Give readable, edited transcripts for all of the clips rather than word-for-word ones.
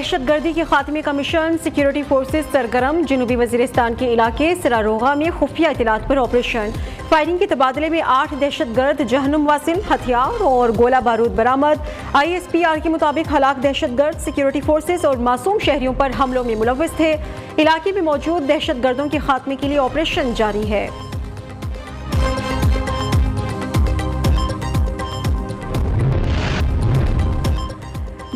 दहशतगर्दी के खात्मे का मिशन, सिक्योरिटी फोर्सेस सरगर्म। जनूबी वजीरिस्तान के इलाके सरारोगा में खुफिया इत्तलात पर ऑपरेशन। फायरिंग के तबादले में 8 दहशतगर्द जहन्नुम वासिल, हथियार और गोला बारूद बरामद। ISPR के मुताबिक हलाक दहशतगर्द सिक्योरिटी फोर्सेस और मासूम शहरियों पर हमलों में मुलव्वस थे। इलाके में मौजूद दहशतगर्दों के खात्मे के लिए ऑपरेशन जारी है।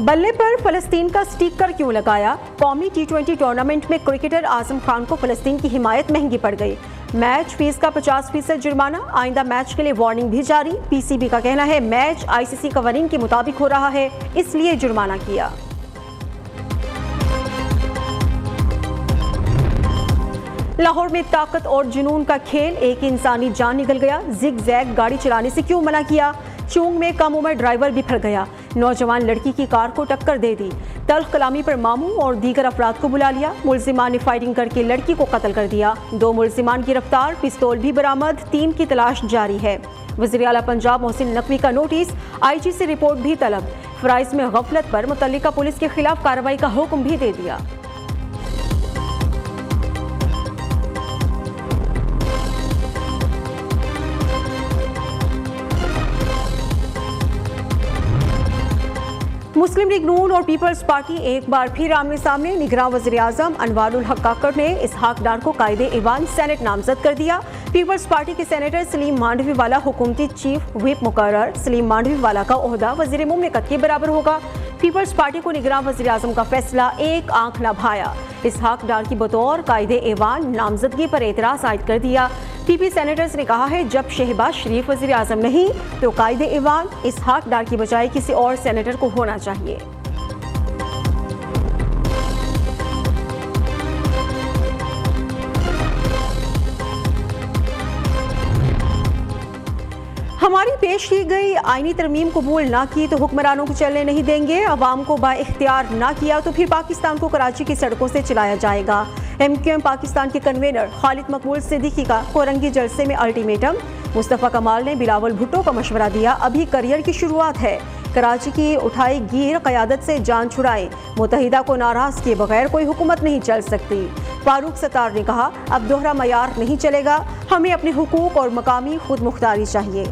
बल्ले पर फलस्तीन का स्टिकर क्यों लगाया? कौमी T20 टूर्नामेंट में क्रिकेटर आजम खान को फलस्तीन की हिमायत महंगी पड़ गई। मैच फीस का 50% जुर्माना, आइंदा मैच के लिए वार्निंग भी जारी। PCB का कहना है मैच ICC कवानीन के मुताबिक हो रहा है, इसलिए जुर्माना किया। लाहौर में ताकत और जुनून का खेल, एक इंसानी जान निकल गया। जिग जैग गाड़ी चलाने से क्यों मना किया? चूंग में कम उम्र ड्राइवर बिफर गया। नौजवान लड़की की कार को टक्कर दे दी। तल्ख कलामी पर मामू और दीगर अफराद को बुला लिया। मुलजिमान ने फायरिंग करके लड़की को कत्ल कर दिया। 2 मुलजिमान गिरफ्तार, पिस्तौल भी बरामद। 3 की तलाश जारी है। वज़ीर आला पंजाब मोहसिन नकवी का नोटिस, IG से रिपोर्ट भी तलब। फराइज में गफलत पर मुतल्लिका पुलिस के खिलाफ कार्रवाई का हुक्म भी दे दिया। मुस्लिम लीग नून और पीपल्स पार्टी एक बार फिर आमने सामने। निगरान वज़ीर आज़म अनवारुल हक काकड़ ने इसहाक डार को कायदे ईवान सेनेट नामजद कर दिया। पीपल्स पार्टी के सेनेटर सलीम मांडवी वाला हुकूमती चीफ व्हिप मुकर्रर। सलीम मांडवी वाला का ओहदा वज़ीर मुमलिकत के बराबर होगा। पीपल्स पार्टी को निगरान वज़ीर आज़म का फैसला एक आंख न भाया। इसहाक डार की बतौर कायदे ईवान नामजदगी पर एतराज़ आयद कर दिया। PP सेनेटर्स ने कहा है जब शहबाज शरीफ वज़ीर आज़म नहीं तो कायदे ईवान इसहाक डार की बजाय किसी और सेनेटर को होना चाहिए। हमारी पेश की गई आईनी तरमीम कबूल ना की तो हुक्मरानों को चलने नहीं देंगे। अवाम को बाइख्तियार ना किया तो फिर पाकिस्तान को कराची की सड़कों से चलाया जाएगा। MQM पाकिस्तान के कन्वेनर खालिद मकबूल सिद्दीकी का कोरंगी जलसे में अल्टीमेटम। मुस्तफ़ा कमाल ने बिलावल भुट्टो का मशवरा दिया, अभी करियर की शुरुआत है। कराची की उठाई गिर क़यादत से जान छुड़ाएं। मुत्तहिदा को नाराज़ किए बगैर कोई हुकूमत नहीं चल सकती। फारूक सत्तार ने कहा अब दोहरा मयार नहीं चलेगा, हमें अपने हुकूक और मकामी खुद मुख्तारी चाहिए।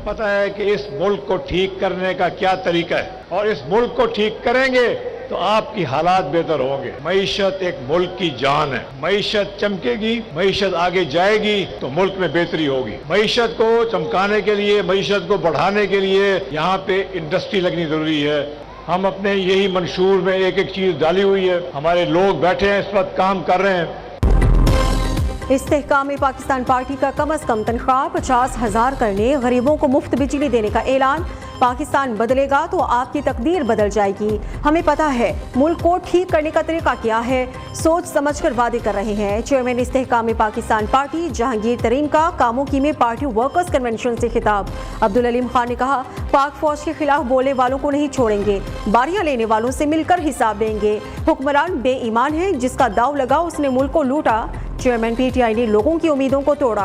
पता है कि इस मुल्क को ठीक करने का क्या तरीका है और इस मुल्क को ठीक करेंगे तो आपकी हालात बेहतर होंगे। मईशत एक मुल्क की जान है। मईशत चमकेगी, मईशत आगे जाएगी तो मुल्क में बेहतरी होगी। मईशत को चमकाने के लिए, मईशत को बढ़ाने के लिए यहाँ पे इंडस्ट्री लगनी जरूरी है। हम अपने यही मंशूर में एक एक चीज डाली हुई है। हमारे लोग बैठे हैं, इस वक्त काम कर रहे हैं। इस्तेहकाम पाकिस्तान पार्टी का कम अज कम तनख्वाह 50,000 करने, गरीबों को मुफ्त बिजली देने का ऐलान। पाकिस्तान बदलेगा तो आपकी तकदीर बदल जाएगी। हमें पता है मुल्क को ठीक करने का तरीका क्या है, सोच समझ कर वादे कर रहे हैं। चेयरमैन इस्तेहकाम पाकिस्तान पार्टी जहांगीर तरीन का कामों की में पार्टी वर्कर्स कन्वेंशन से खिताब। अब्दुल अलीम खान ने कहा पाक फौज के खिलाफ बोलने वालों को नहीं छोड़ेंगे, बारियां लेने वालों से मिलकर हिसाब देंगे। हुक्मरान बेईमान है, जिसका दाव लगा उसने मुल्क को लूटा। चेयरमैन PTI ने लोगों की उम्मीदों को तोड़ा।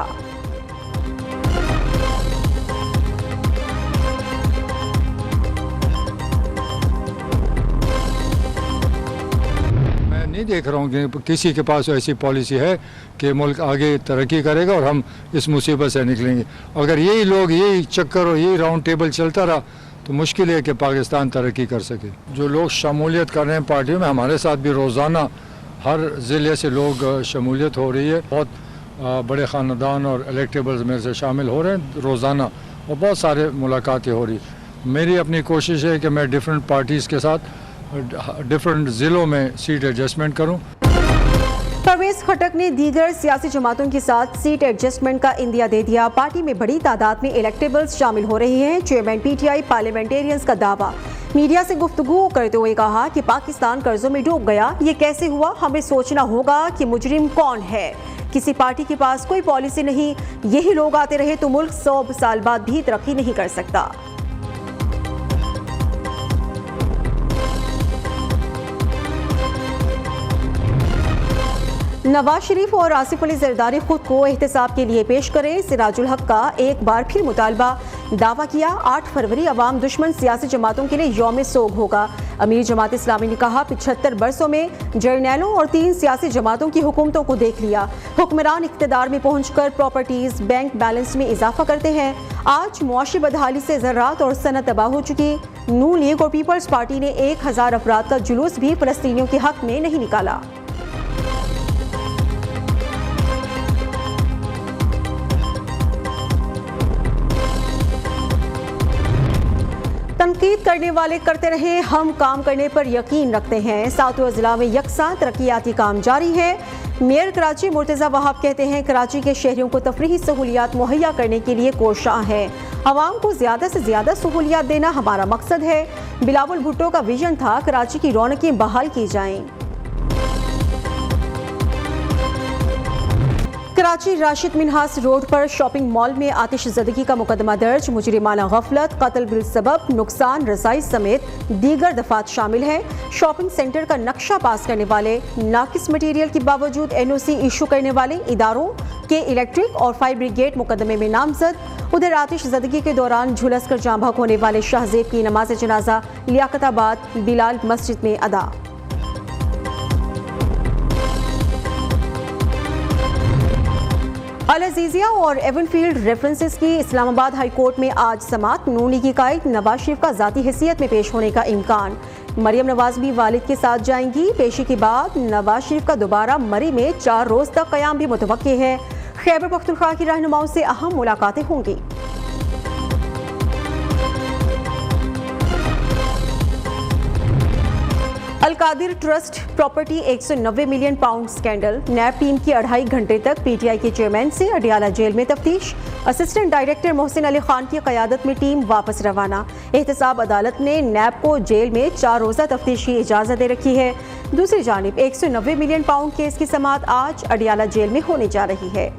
मैं नहीं देख रहा हूँ कि किसी के पास ऐसी पॉलिसी है कि मुल्क आगे तरक्की करेगा और हम इस मुसीबत से निकलेंगे। अगर यही लोग, यही चक्कर और यही राउंड टेबल चलता रहा तो मुश्किल है कि पाकिस्तान तरक्की कर सके। जो लोग शमूलियत कर रहे हैं पार्टियों में, हमारे साथ भी रोज़ाना हर ज़िले से लोग शमूलियत हो रही है। बहुत बड़े ख़ानदान और इलेक्टेबल्स में से शामिल हो रहे हैं रोज़ाना और बहुत सारे मुलाकातें हो रही। मेरी अपनी कोशिश है कि मैं डिफरेंट पार्टीज़ के साथ डिफरेंट ज़िलों में सीट एडजस्टमेंट करूं। परवेज़ खटक ने दीगर सियासी जमातों के साथ सीट एडजस्टमेंट का इंदिया दे दिया। पार्टी में बड़ी तादाद में इलेक्टेबल्स शामिल हो रही हैं। चेयरमैन PTI पार्लियामेंटेरियंस का दावा। मीडिया से गुफ्तगू करते हुए कहा कि पाकिस्तान कर्जों में डूब गया, ये कैसे हुआ? हमें सोचना होगा कि मुजरिम कौन है। किसी पार्टी के पास कोई पॉलिसी नहीं, यही लोग आते रहे तो मुल्क 100 साल बाद भी तरक्की नहीं कर सकता। नवाज शरीफ और आसिफ अली जरदारी खुद को एहतसाब के लिए पेश करें, सिराजुल हक का एक बार फिर मुतालबा। दावा किया 8 फरवरी अवाम दुश्मन सियासी जमातों के लिए यौम सोग होगा। अमीर जमात इस्लामी ने कहा 75 बरसों में जर्नैलों और 3 सियासी जमातों की हुकूमतों को देख लिया। हुक्मरान इक़्तिदार में पहुंचकर प्रॉपर्टीज बैंक बैलेंस में इजाफा करते हैं। आज मुआशी बदहाली से ज़राअत और सनत तबाह हो चुकी। नून लीग और पीपल्स पार्टी ने 1000 अफराद का जुलूस भी फ़लस्तीनियों के हक में नहीं निकाला। तनकीद करने वाले करते रहे, हम काम करने पर यकीन रखते हैं। सातों जिला में यकसा तरक्याती काम जारी है। मेयर कराची मुर्तज़ा वहाब कहते हैं कराची के शहरियों को तफरीही सहूलियात मुहैया करने के लिए कोशां है। आवाम को ज़्यादा से ज़्यादा सहूलियात देना हमारा मकसद है। बिलावल भुट्टो का विजन था कराची की रौनकें बहाल की जाएं। कराची राशिद मिन्हास रोड पर शॉपिंग मॉल में आतिशज़दगी का मुकदमा दर्ज। मुजरिमाना गफलत, कत्ल बिल सबब नुकसान रसाई समेत दीगर दफात शामिल हैं। शॉपिंग सेंटर का नक्शा पास करने वाले, नाकिस मटीरियल के बावजूद NOC इशू करने वाले इदारों के इलेक्ट्रिक और फायर ब्रिगेड मुकदमे में नामजद। उधर आतिशज़दगी के दौरान झुलस कर जाँ बहक होने वाले शाहजेब की नमाज जनाजा लियाकताबाद बिलाल मस्जिद में अदा। अल अजीज़िया और एवनफील्ड रेफरेंसेस की इस्लामाबाद हाई कोर्ट में आज समात। नून लीगी कायद नवाज शरीफ का ज़ाती हैसियत में पेश होने का इम्कान। मरियम नवाज भी वालिद के साथ जाएंगी। पेशी के बाद नवाज शरीफ का दोबारा मरी में 4 रोज़ तक क़याम भी मुतवक्की है। खैबर पख्तूनख्वा की रहनुमाओं से अहम मुलाकातें होंगी। Al Qadir trust property 190 million pound scandal. NAB team की 2.5 घंटे तक PTI के चेयरमैन से अडियाला जेल में तफ्तीश। असिस्टेंट डायरेक्टर मोहसिन अली खान की क़यादत में टीम वापस रवाना। एहतसाब अदालत ने नैब को जेल में 4 रोज़ा तफ्तीश की इजाज़त दे रखी है। दूसरी जानिब 190 मिलियन पाउंड केस की समाअत आज अडियाला जेल में होने जा रही है।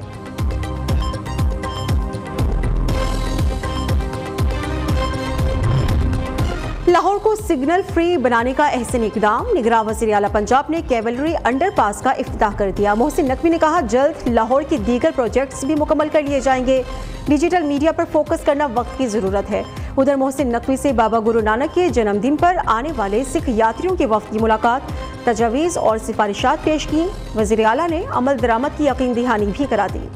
लाहौर को सिग्नल फ्री बनाने का अहसन इकदाम। निगरान वज़ीर आला पंजाब ने कैवलरी अंडरपास का इफ्तिताह कर दिया। मोहसिन नकवी ने कहा जल्द लाहौर के दीगर प्रोजेक्ट्स भी मुकम्मल कर लिए जाएंगे। डिजिटल मीडिया पर फोकस करना वक्त की ज़रूरत है। उधर मोहसिन नकवी से बाबा गुरु नानक के जन्मदिन पर आने वाले सिख यात्रियों के वफ्द की मुलाकात, तजावीज़ और सिफारिशात पेश की। वज़ीर आला ने अमल दरामद की यकीन दहानी भी करा दी।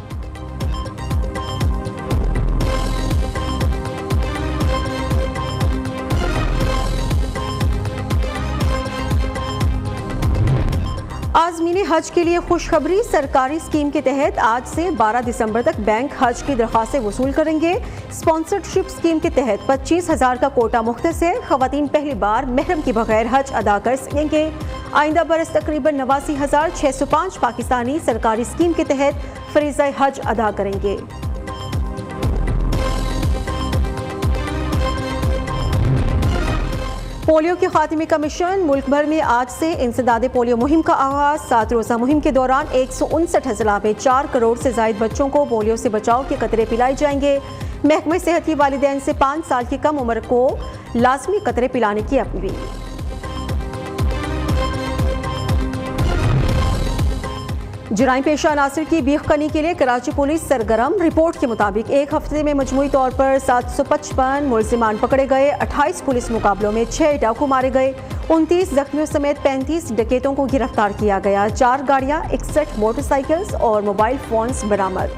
आज़मीन हज के लिए खुशखबरी। सरकारी स्कीम के तहत आज से 12 दिसंबर तक बैंक हज की दरख्वास्तें वसूल करेंगे। स्पॉन्सरशिप स्कीम के तहत 25,000 का कोटा मुख्तस है। ख़वातीन पहली बार महरम के बगैर हज अदा कर सकेंगे। आइंदा बरस तकरीबन 89,605 पाकिस्तानी सरकारी स्कीम के तहत फरीज़ा हज अदा करेंगे। पोलियो के खात्मे का मिशन। मुल्क भर में आज से इंसदाद पोलियो मुहिम का आगाज। 7 रोज़ा मुहिम के दौरान 159 अजला में 4 करोड़ से ज़ायद बच्चों को पोलियो से बचाव के कतरे पिलाए जाएंगे। महकमे सेहत की वालिदैन से 5 साल की कम उम्र को लाजमी कतरे पिलाने की अपील। जुराइम पेशा अनासर की बीखकनी के लिए कराची पुलिस सरगर्म। रिपोर्ट के मुताबिक एक हफ्ते में मजमूई तौर पर 755 मुलजिमान पकड़े गए। 28 पुलिस मुकाबलों में 6 डाकू मारे गए। 29 जख्मियों समेत 35 डकैतों को गिरफ्तार किया गया। 4 गाड़ियां, 61 मोटरसाइकिल्स और मोबाइल फोन्स बरामद।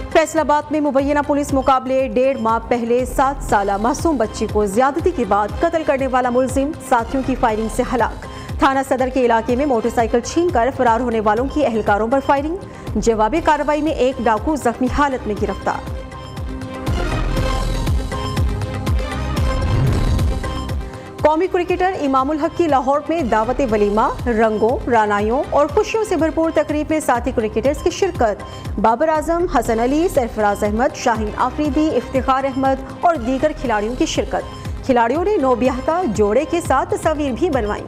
फैसलाबाद में मुबैना पुलिस मुकाबले। 1.5 माह पहले 7 साला मासूम बच्ची को ज्यादती के बाद कत्ल करने वाला मुलजिम साथियों की फायरिंग से हलाक। थाना सदर के इलाके में मोटरसाइकिल छीनकर फरार होने वालों की एहलकारों पर फायरिंग। जवाबी कार्रवाई में एक डाकू जख्मी हालत में गिरफ्तार। कौमी क्रिकेटर इमामुल हक की लाहौर में दावत वलीमा। रंगों, रानाइयों और खुशियों से भरपूर तकरीब में साथी क्रिकेटर्स की शिरकत। बाबर आजम, हसन अली, सरफराज अहमद, शाहीन आफरीदी, इफ्तिखार अहमद और दीगर खिलाड़ियों की शिरकत। खिलाड़ियों ने नौबियाहता जोड़े के साथ तस्वीर भी बनवाई।